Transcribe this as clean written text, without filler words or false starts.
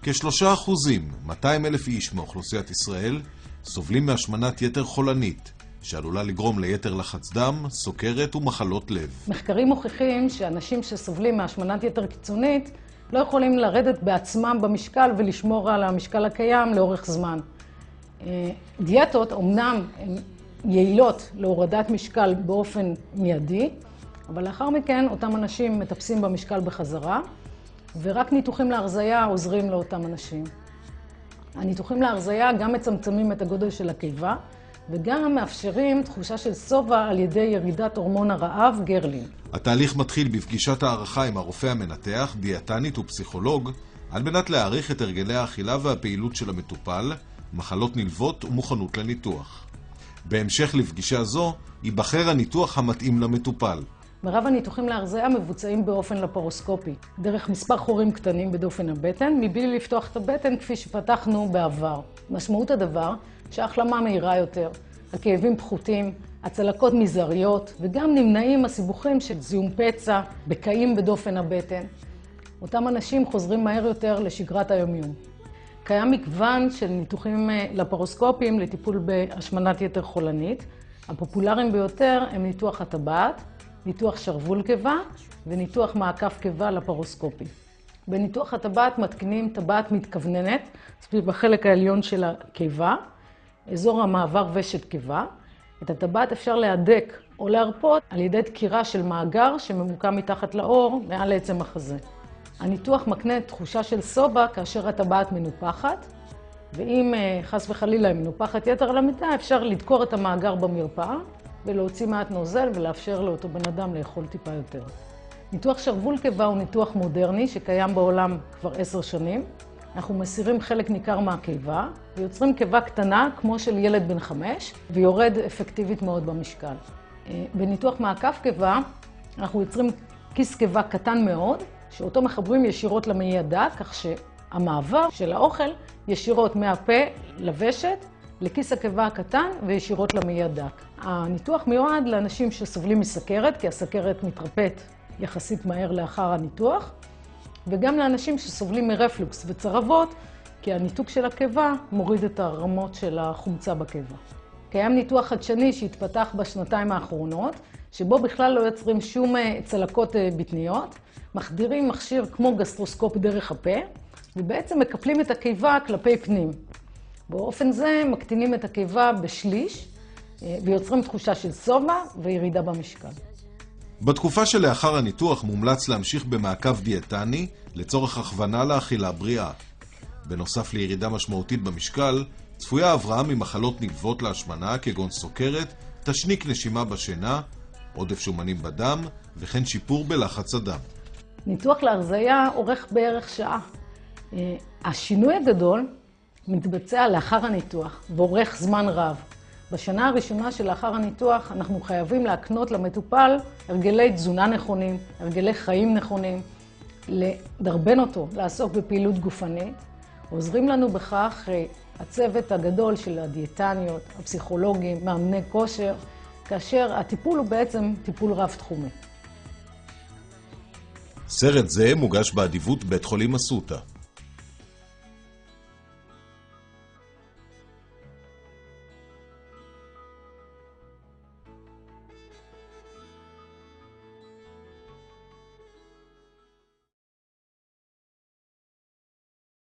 כ3%, 200,000 איש מאוכלוסיית ישראל, סובלים מהשמנת יתר חולנית, שעלולה לגרום ליתר לחץ דם, סוכרת ומחלות לב. מחקרים מוכיחים שאנשים שסובלים מהשמנת יתר קיצונית לא יכולים לרדת בעצמם במשקל ולשמור על המשקל הקיים לאורך זמן. דיאטות אומנם הן יעילות להורדת משקל באופן מיידי, אבל לאחר מכן אותם אנשים מטפסים במשקל בחזרה, ורק ניתוחים להרזיה עוזרים לאותם אנשים. הניתוחים להרזיה גם מצמצמים את הגודל של הקיבה, וגם מאפשרים תחושה של שובע על ידי ירידת הורמון הרעב, גרלין. התהליך מתחיל בפגישת הערכה עם הרופא המנתח, דיאטנית ופסיכולוג, על מנת להעריך את הרגלי האכילה והפעילות של המטופל, מחלות נלוות ומוכנות לניתוח. בהמשך לפגישה זו, ייבחר הניתוח המתאים למטופל. מרב הניתוחים להרזיה מבוצעים באופן לפרוסקופי, דרך מספר חורים קטנים בדופן הבטן, מבלי לפתוח את הבטן כפי שפתחנו בעבר. משמעות הדבר שההחלמה מהירה יותר, הכאבים פחותים, הצלקות מזעריות, וגם נמנעים הסיבוכים של זיהום פצע, בקעים בדופן הבטן. אותם אנשים חוזרים מהר יותר לשגרת היומיום. קיים מגוון של ניתוחים לפרוסקופיים לטיפול בהשמנת יתר חולנית. הפופולריים ביותר הם ניתוח הטבעת, ניתוח שרוול קיבה וניתוח מעקף קיבה לפרוסקופי. בניתוח הטבעת מתקינים טבעת מתכווננת סביב החלק העליון של הקיבה, אזור המעבר ושת קיבה. את הטבעת אפשר להדק או להרפות על ידי דקירה של מאגר שממוקם מתחת לאור מעל עצם החזה. הניתוח מקנה תחושה של שובע כאשר הטבעת מנופחת, ואם חס וחלילה היא מנופחת יתר על המידה, אפשר לדקור את המאגר במרפאה ולהוציא מעט נוזל ולאפשר לאותו בן אדם לאכול טיפה יותר. ניתוח שרוול קיבה הוא ניתוח מודרני שקיים בעולם כבר 10 שנים. אנחנו מסירים חלק ניכר מהקיבה ויוצרים קיבה קטנה כמו של ילד בן 5 ויורד אפקטיבית מאוד במשקל. בניתוח מעקף קיבה אנחנו יוצרים כיס קיבה קטן מאוד שאותו מחברים ישירות למעי הדק, כך שהמעבר של האוכל ישירות מהפה לוושת לכיס הקיבה הקטן וישירות למעי הדק. הניתוח מיועד לאנשים שסובלים מסכרת, כי הסכרת מתרפאת יחסית מהר לאחר הניתוח, וגם לאנשים שסובלים מרפלוקס וצרבות, כי הניתוק של הקיבה מוריד את הרמות של החומצה בקיבה. קיים ניתוח חדשני שהתפתח בשנתיים האחרונות, שבו בכלל לא יוצרים שום צלקות בטניות, מחדירים מכשיר כמו גסטרוסקופ דרך הפה, ובעצם מקפלים את הקיבה כלפי פנים. באופן זה מקטינים את הקיבה בשליש, ויוצרים תחושה של שובע וירידה במשקל. בתקופה שלאחר הניתוח מומלץ להמשיך במעקב דיאטני לצורך הכוונה לאכילה בריאה. בנוסף לירידה משמעותית במשקל, צפויה הבראה ממחלות נלוות להשמנה כגון סוכרת, תשניק נשימה בשינה, עודף שומנים בדם וכן שיפור בלחץ הדם. ניתוח להרזיה אורך בערך שעה. השינוי הגדול מתבצע לאחר הניתוח ואורך זמן רב. בשנה הראשונה שלאחר הניתוח אנחנו חייבים להקנות למטופל הרגלי תזונה נכונים, הרגלי חיים נכונים, לדרבן אותו, לעסוק בפעילות גופנית. עוזרים לנו בכך הצוות הגדול של הדיאטניות, הפסיכולוגים, מאמני כושר, כאשר הטיפול הוא בעצם טיפול רב-תחומי. סרט זה מוגש באדיבות בית חולים אסותא.